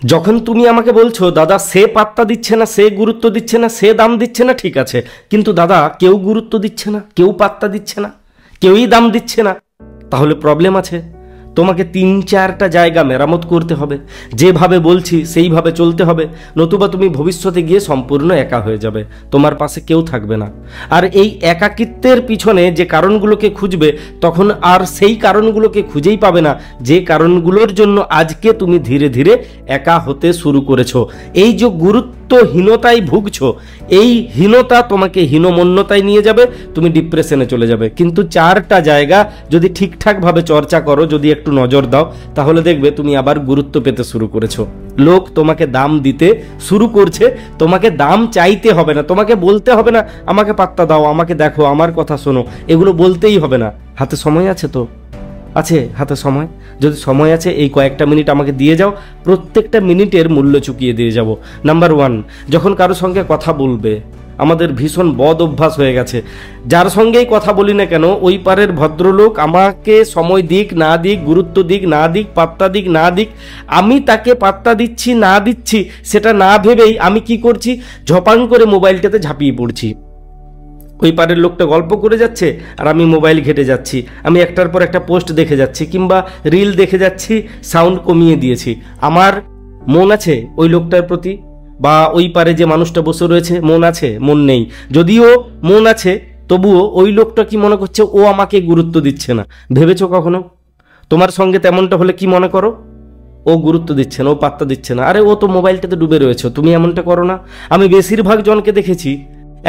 যখন তুমি আমাকে বলছো দাদা সে পাত্তা দিচ্ছে না, সে গুরুত্ব দিচ্ছে না, সে দাম দিচ্ছে না, ঠিক আছে, কিন্তু দাদা কেউ গুরুত্ব দিচ্ছে না, কেউ পাত্তা দিচ্ছে না, কেউই দাম দিচ্ছে না, তাহলে প্রবলেম আছে। তোমাকে 3-4টা জায়গা মেরামত করতে হবে, যেভাবে বলছি সেইভাবে চলতে হবে, নতুবা তুমি ভবিষ্যতে গিয়ে সম্পূর্ণ একা হয়ে যাবে, তোমার পাশে কেউ থাকবে না। আর এই একাকিত্বের পিছনে যে কারণগুলোকে খুঁজবে, তখন আর সেই কারণগুলোকে খুঁজেই পাবে না যে কারণগুলোর জন্য আজকে তুমি ধীরে ধীরে একা হতে শুরু করেছো। এই যে গুরুত্বহীনতায় ভুগছো, এই হীনতা তোমাকে হীনমন্যতায় নিয়ে যাবে, তুমি ডিপ্রেশনে চলে যাবে। কিন্তু 4টা জায়গা যদি ঠিকঠাকভাবে চর্চা করো, যদি একটু নজর দাও, তাহলে দেখবে তুমি আবার গুরুত্ব পেতে শুরু করেছো। লোক তোমাকে দাম দিতে শুরু করছে, তোমাকে দাম চাইতে হবে না, তোমাকে বলতে হবে না আমাকে পাত্তা দাও, আমাকে দেখো, আমার কথা শোনো, এগুলো বলতেই হবে না। হাতে সময় আছে তো? আছে হাতে সময়? যদি সময় আছে এই কয়েকটা মিনিট আমাকে দিয়ে যাও, প্রত্যেকটা মিনিটের মূল্য চুকিয়ে দিয়ে যাব। নাম্বার 1, যখন কারো সঙ্গে কথা বলবে, আমাদের ভীষণ বদ অভ্যাস হয়ে গেছে, যার সঙ্গেই কথা বলি না কেন, ওই পারের ভদ্রলোক আমাকে সময় দিক না দিক, গুরুত্ব দিক না দিক, পাত্তা দিক না দিক, আমি তাকে পাত্তা দিচ্ছি না দিচ্ছি সেটা না ভেবেই আমি কি করছি, ঝপাং করে মোবাইলটাতে ঝাঁপিয়ে পড়ছি। ওই পারের লোকটা গল্প করে যাচ্ছে আর আমি মোবাইল ঘেটে যাচ্ছি, আমি একটার পর একটা পোস্ট দেখে যাচ্ছি কিংবা রিল দেখে যাচ্ছি, সাউন্ড কমিয়ে দিয়েছি। আমার মন আছে ওই লোকটার প্রতি, বা ওই পারে যে মানুষটা বসে রয়েছে মন আছে? মন নেই। যদিও মন আছে, তবুও ওই লোকটা কি মনে করছে, ও আমাকে গুরুত্ব দিচ্ছে না। ভেবেছো কখনো? তোমার সঙ্গে তেমনটা হলে কি মনে করো? ও গুরুত্ব দিচ্ছে না, ও পাত্তা দিচ্ছে না, আরে ও তো মোবাইলটাতে ডুবে রয়েছে, তুমি এমনটা করো না? আমি বেশিরভাগ জনকে দেখেছি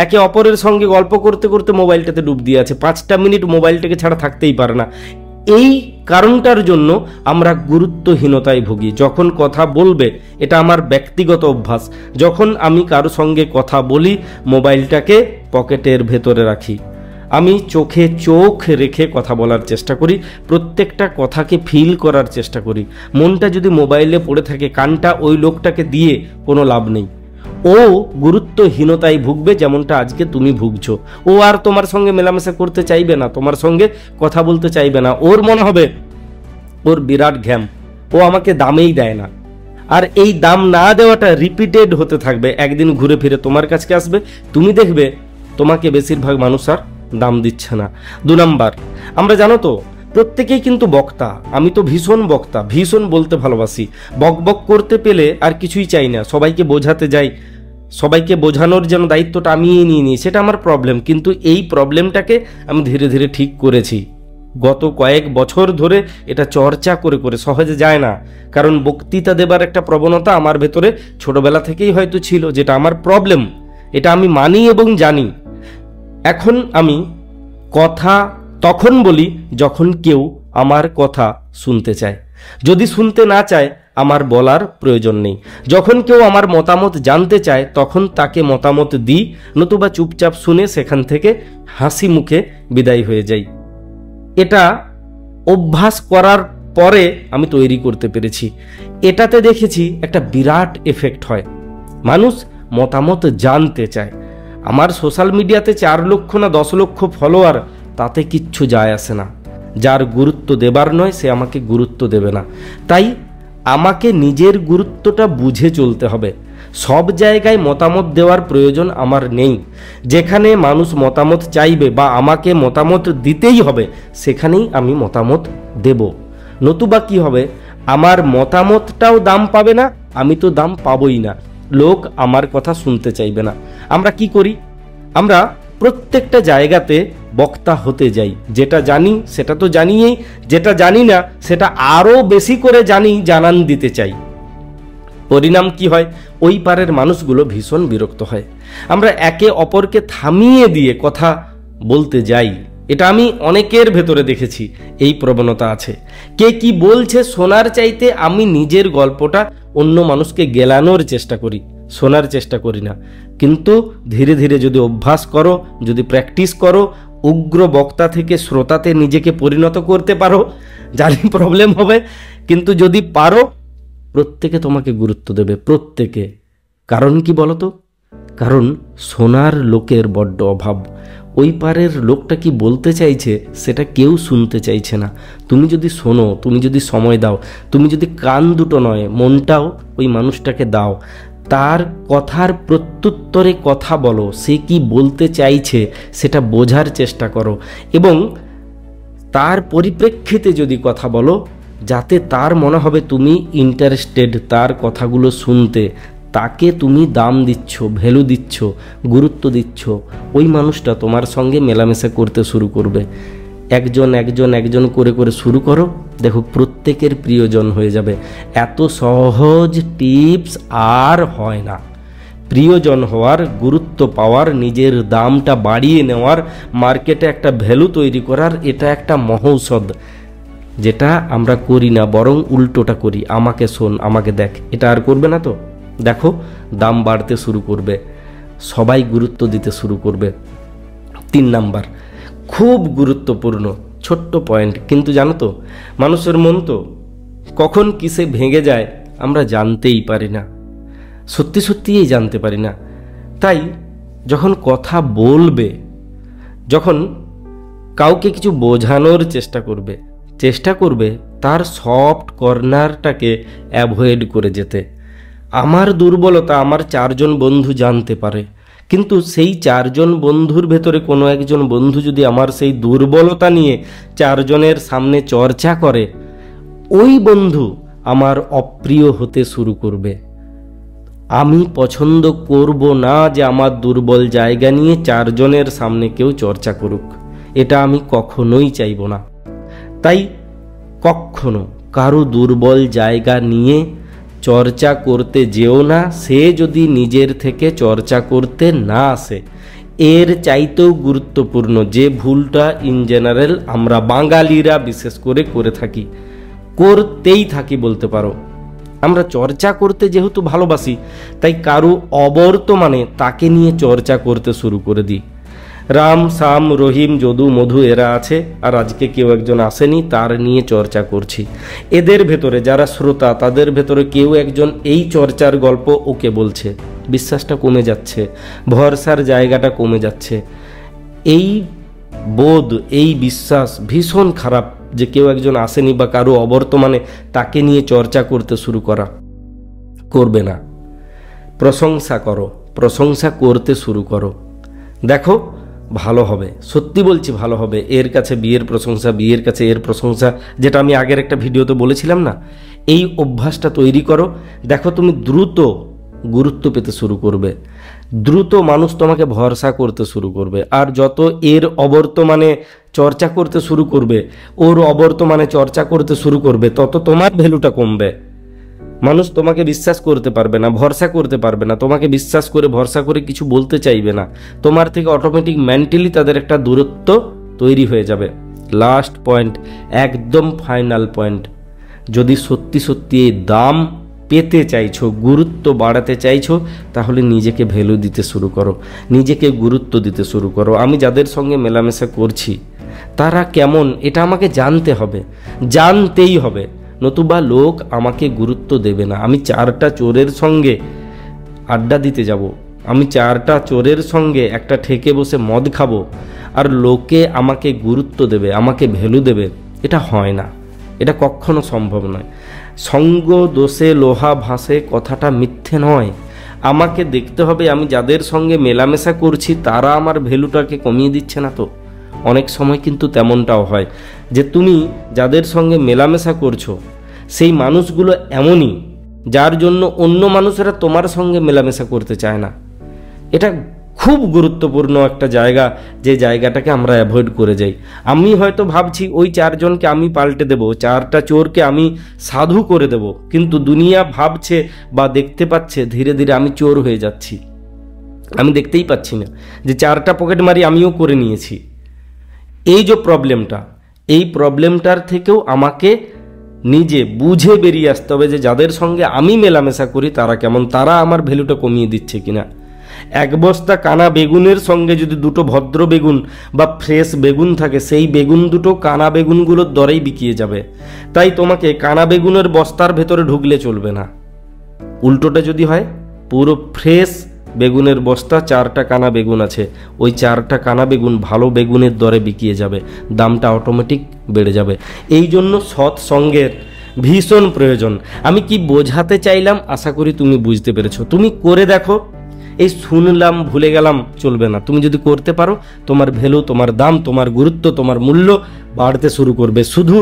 একে অপরের সঙ্গে গল্প করতে করতে মোবাইলটাতে ডুব দিয়ে আছে, 5টা মিনিট মোবাইলটাকে ছাড়া থাকতেই পারে না। এই কারণটার জন্য আমরা গুরুত্বহীনতায় ভুগি। যখন কথা বলবে, এটা আমার ব্যক্তিগত অভ্যাস, যখন আমি কারো সঙ্গে কথা বলি মোবাইলটাকে পকেটের ভেতরে রাখি, আমি চোখে চোখ রেখে কথা বলার চেষ্টা করি, প্রত্যেকটা কথাকে ফিল করার চেষ্টা করি। মনটা যদি মোবাইলে পড়ে থাকে, কানটা ওই লোকটাকে দিয়ে কোনো লাভ নেই। ও গুরুত্বহীনতায় ভুগবে যেমনটা আজকে তুমি ভুগছো। ও আর তোমার সঙ্গে মেলামেশা করতে চাইবে না, তোমার সঙ্গে কথা বলতে চাইবে না। ওর মনে হবে ওর বিরাট ঘ্যাম, ও আমাকে দামেই দেয় না। আর এই দাম না দেওয়াটা রিপিটেড হতে থাকবে, একদিন ঘুরে ফিরে তোমার কাছে আসবে, তুমি দেখবে তোমাকে বেশিরভাগ মানুষ আর দাম দিচ্ছে না। 2 নাম্বার, আমরা জানো তো প্রত্যেকেই কিন্তু বক্তা, আমি তো ভীষণ বক্তা, ভীষণ বলতে ভালোবাসি, বক বক করতে পেলে আর কিছুই চাই না, সবাইকে বোঝাতে যাই, সবাইকে বোঝানোর যেন দায়িত্বটা আমিই নিয়ে নিই, সেটা আমার প্রবলেম। কিন্তু এই প্রবলেমটাকে আমি ধীরে ধীরে ঠিক করেছি, গত কয়েক বছর ধরে এটা চর্চা করে করে। সহজে যায় না, কারণ বক্তৃতা দেবার একটা প্রবণতা আমার ভেতরে ছোটবেলা থেকেই হয়তো ছিল, যেটা আমার প্রবলেম, এটা আমি মানি এবং জানি। এখন আমি কথা তখন বলি যখন কেউ আমার কথা শুনতে চায়, যদি শুনতে না চায় আমার বলার প্রয়োজন নেই। যখন কেউ আমার মতামত জানতে চায় তখন তাকে মতামত দিই, নতুবা চুপচাপ শুনে সেখান থেকে হাসি মুখে বিদায় হয়ে যাই। এটা অভ্যাস করার পরে আমি তৈরি করতে পেরেছি। এটাতে দেখেছি একটা বিরাট এফেক্ট হয়, মানুষ মতামত জানতে চায়। আমার সোশ্যাল মিডিয়াতে 4 লক্ষ না 10 লক্ষ ফলোয়ার, তাতে কিচ্ছু যায় আসে না। যার গুরুত্ব দেবার নয় সে আমাকে গুরুত্ব দেবে না। তাই আমাকে নিজের গুরুত্বটা বুঝে চলতে হবে। সব জায়গায় মতামত দেওয়ার প্রয়োজন আমার নেই। যেখানে মানুষ মতামত চাইবে বা আমাকে মতামত দিতেই হবে, সেখানেই আমি মতামত দেব। নতুবা কি হবে, আমার মতামতটাও দাম পাবে না, আমি তো দাম পাবই না, লোক আমার কথা শুনতে চাইবে না। আমরা কি করি, আমরা প্রত্যেকটা জায়গাতে বক্তা হতে যাই। যেটা জানি সেটা তো জানিয়েই, যেটা জানি না সেটা আরও বেশি করে জানান দিতে চাই। পরিণাম কি হয়, ওই পারের মানুষগুলো ভীষণ বিরক্ত হয়। আমরা একে অপরকে থামিয়ে দিয়ে কথা বলতে যাই, এটা আমি অনেকের ভেতরে দেখেছি, এই প্রবণতা আছে। কে কি বলছে শোনার চাইতে আমি নিজের গল্পটা অন্য মানুষকে গেলানোর চেষ্টা করি, শোনার চেষ্টা করি না। কিন্তু ধীরে ধীরে যদি অভ্যাস করো, যদি প্র্যাকটিস করো, উগ্র বক্তা থেকে শ্রোতাতে নিজেকে পরিণত করতে পারো, জানি প্রবলেম হবে, কিন্তু যদি পারো, প্রত্যেকে তোমাকে গুরুত্ব দেবে, প্রত্যেকে। কারণ কি বলতো, কারণ শোনার লোকের বড্ড অভাব। ওই পারের লোকটা কি বলতে চাইছে সেটা কেউ শুনতে চাইছে না। তুমি যদি শোনো, তুমি যদি সময় দাও, তুমি যদি কান দুটো নয় মনটাও ওই মানুষটাকে দাও, তার কথার প্রত্যুত্তরে কথা বলো, সে কি বলতে চাইছে সেটা বোঝার চেষ্টা করো, এবং তার পরিপ্রেক্ষিতে যদি কথা বলো যাতে তার মনে হবে তুমি ইন্টারেস্টেড তার কথাগুলো শুনতে, তাকে তুমি দাম দিচ্ছ, ভ্যালু দিচ্ছ, গুরুত্ব দিচ্ছ, ওই মানুষটা তোমার সঙ্গে মেলামেশা করতে শুরু করবে। একজন একজন একজন করে করে শুরু করো, দেখো প্রত্যেকের প্রিয়জন হয়ে যাবে। এত সহজ টিপস আর হয় না। প্রিয়জন হওয়ার, গুরুত্ব পাওয়ার, নিজের দামটা বাড়িয়ে নেওয়ার, মার্কেটে একটা ভ্যালু তৈরি করার, এটা একটা মহৌষধ, যেটা আমরা করি না, বরং উল্টোটা করি। আমাকে শোন, আমাকে দেখ, এটা আর করবে না তো? দেখো দাম বাড়তে শুরু করবে, সবাই গুরুত্ব দিতে শুরু করবে। 3 নাম্বার, খুব গুরুত্বপূর্ণ ছোট্ট পয়েন্ট, কিন্তু জানো তো মানুষের মন তো কখন কিসে ভেঙে যায় আমরা জানতেই পারি না, সত্যি সত্যিই জানতে পারি না। তাই যখন কথা বলবে, যখন কাউকে কিছু বোঝানোর চেষ্টা করবে তার সফট কর্নারটাকে অ্যাভয়েড করে যেতে। আমার দুর্বলতা আমার 4 জন বন্ধু জানতে পারে, কিন্তু সেই 4 জন বন্ধুর ভেতরে কোনো একজন বন্ধু যদি আমার সেই দুর্বলতা নিয়ে 4 জনের সামনে চর্চা করে, ওই বন্ধু আমার অপ্রিয় হতে শুরু করবে। আমি পছন্দ করব না যে আমার দুর্বল জায়গা নিয়ে 4 জনের সামনে কেউ চর্চা করুক, এটা আমি কখনোই চাইব না। তাই কখনো কারো দুর্বল জায়গা নিয়ে চর্চা করতে যেও না, সে যদি নিজের থেকে চর্চা করতে না আসে। এর চাইতেও গুরুত্বপূর্ণ যে ভুলটা ইন জেনারেল আমরা বাঙালিরা বিশেষ করে থাকি, করতেই থাকি বলতে পারো, আমরা চর্চা করতে যেহেতু ভালোবাসি, তাই কারো অবর্তমানে তাকে নিয়ে চর্চা করতে শুরু করে দিই। রাম, শ্যাম, রহিম, যদু, মধু এরা আছে, আর আজকে কেউ একজন আসেনি, তার নিয়ে চর্চা করছি। এদের ভেতরে যারা শ্রোতা, তাদের ভেতরে কেউ একজন এই চর্চার গল্প ওকে বলছে, বিশ্বাসটা কমে যাচ্ছে, ভরসার জায়গাটা কমে যাচ্ছে। এই বোধ, এই বিশ্বাস ভীষণ খারাপ যে কেউ একজন আসেনি বা কারো অবর্তমানে তাকে নিয়ে চর্চা করতে শুরু করা। করবে না, প্রশংসা করো, প্রশংসা করতে শুরু করো, দেখো ভালো হবে, সত্যি বলছি ভালো হবে। এর কাছে বিয়ের প্রশংসা, বিয়ের কাছে এর প্রশংসা, যেটা আমি আগের একটা ভিডিওতে বলেছিলাম না, এই অভ্যাসটা তৈরি করো, দেখো তুমি দ্রুত গুরুত্ব পেতে শুরু করবে, দ্রুত মানুষ তোমাকে ভরসা করতে শুরু করবে। আর যত এর অবর্তমানে চর্চা করতে শুরু করবে, ওর অবর্তমানে চর্চা করতে শুরু করবে, তত তোমার ভ্যালুটা কমবে। মানুষ তোমাকে বিশ্বাস করতে পারবে না, ভরসা করতে পারবে না, তোমাকে বিশ্বাস করে ভরসা করে কিছু বলতে চাইবে না, তোমার থেকে অটোমেটিক মেন্টালি তাদের একটা দূরত্ব তৈরি হয়ে যাবে। লাস্ট পয়েন্ট, একদম ফাইনাল পয়েন্ট, যদি সত্যি সত্যি এই দাম পেতে চাইছো, গুরুত্ব বাড়াতে চাইছো, তাহলে নিজেকে ভ্যালু দিতে শুরু করো, নিজেকে গুরুত্ব দিতে শুরু করো। আমি যাদের সঙ্গে মেলামেশা করছি তারা কেমন এটা আমাকে জানতে হবে, জানতেই হবে, নতুবা লোক আমাকে গুরুত্ব দেবে না। আমি 4টা চোরের সঙ্গে আড্ডা দিতে যাব, আমি 4টা চোরের সঙ্গে একটা ঠেকে বসে মদ খাবো, আর লোকে আমাকে গুরুত্ব দেবে, আমাকে ভ্যালু দেবে, এটা হয় না, এটা কখনো সম্ভব নয়। সঙ্গ দোষে লোহা ভাসে কথাটা মিথ্যে নয়। আমাকে দেখতে হবে আমি যাদের সঙ্গে মেলামেশা করছি তারা আমার ভ্যালুটাকে কমিয়ে দিচ্ছে না তো। অনেক সময় কিন্তু তেমনটাও হয় যে তুমি যাদের সঙ্গে মেলামেশা করছো সেই মানুষগুলো এমনই যার জন্য অন্য মানুষেরা তোমার সঙ্গে মেলামেশা করতে চায় না। এটা খুব গুরুত্বপূর্ণ একটা জায়গা, যে জায়গাটাকে আমরা অ্যাভয়েড করে যাই। আমি হয়তো ভাবছি ওই 4 জনকে আমি পাল্টে দেব, 4টা চোরকে আমি সাধু করে দেব, কিন্তু দুনিয়া ভাবছে বা দেখতে পাচ্ছে ধীরে ধীরে আমি চোর হয়ে যাচ্ছি। আমি দেখতেই পাচ্ছি না যে 4টা পকেট মারি আমিও করে নিয়েছি। এই যে প্রবলেমটা, এই প্রবলেমটার থেকেও আমাকে নিজে বুঝে বেরিয়ে আসতে হবে যে যাদের সঙ্গে আমি মেলামেশা করি তারা কেমন, তারা আমার ভ্যালুটা কমিয়ে দিচ্ছে কিনা। 1 বস্তা কানা বেগুনের সঙ্গে যদি 2টো ভদ্র বেগুন বা ফ্রেশ বেগুন থাকে, সেই বেগুন দুটো কানা বেগুনগুলোর দরেই বিকিয়ে যাবে। তাই তোমাকে কানা বেগুনের বস্তার ভেতরে ঢুকলে চলবে না, উল্টোটা যদি হয় পুরো ফ্রেশ বেগুনের বস্তা, 4টা কানা বেগুন আছে, ওই 4টা কানা বেগুন ভালো বেগুনের দরে বিকিয়ে যাবে, দামটা অটোমেটিক বেড়ে যাবে। এই জন্য সৎসঙ্গের ভীষণ প্রয়োজন। আমি কি বোঝাতে চাইলাম আশা করি তুমি বুঝতে পেরেছো। তুমি করে দেখো, এই শুনলাম ভুলে গেলাম চলবে না। তুমি যদি করতে পারো, তোমার ভ্যালু, তোমার দাম, তোমার গুরুত্ব, তোমার মূল্য বাড়তে শুরু করবে। শুধু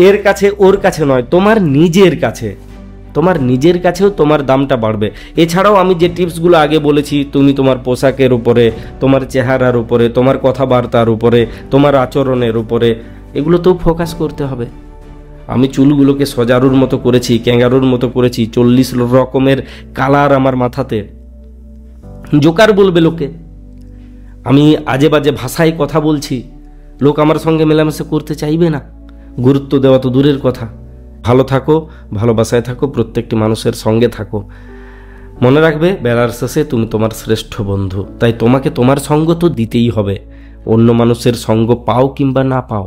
এর কাছে ওর কাছে নয়, তোমার নিজের কাছে, তোমার নিজের কাছেও তোমার দামটা বাড়বে। এছাড়াও আমি যে টিপসগুলো আগে বলেছি, তুমি তোমার পোশাকের উপরে, তোমার চেহারার উপরে, তোমার কথাবার্তার উপরে, তোমার আচরণের উপরে, এগুলোতেও ফোকাস করতে হবে। আমি চুলগুলোকে সজারুর মতো করেছি, ক্যাঙ্গারুর মতো করেছি, 40 রকমের কালার আমার মাথাতে, জোকার বলবে লোকে। আমি আজে বাজে ভাষায় কথা বলছি, লোক আমার সঙ্গে মেলামেশা করতে চাইবে না। গুরুত্ব দেওয়া তো দূরের কথা। ভালো থাকো, ভালোবাসায় থাকো, প্রত্যেকটি মানুষের সঙ্গে থাকো। মনে রাখবে, বেলার শেষে তুমি তোমার শ্রেষ্ঠ বন্ধু। তাই তোমাকে তোমার সঙ্গ তো দিতেই হবে, অন্য মানুষের সঙ্গ পাও কিংবা না পাও।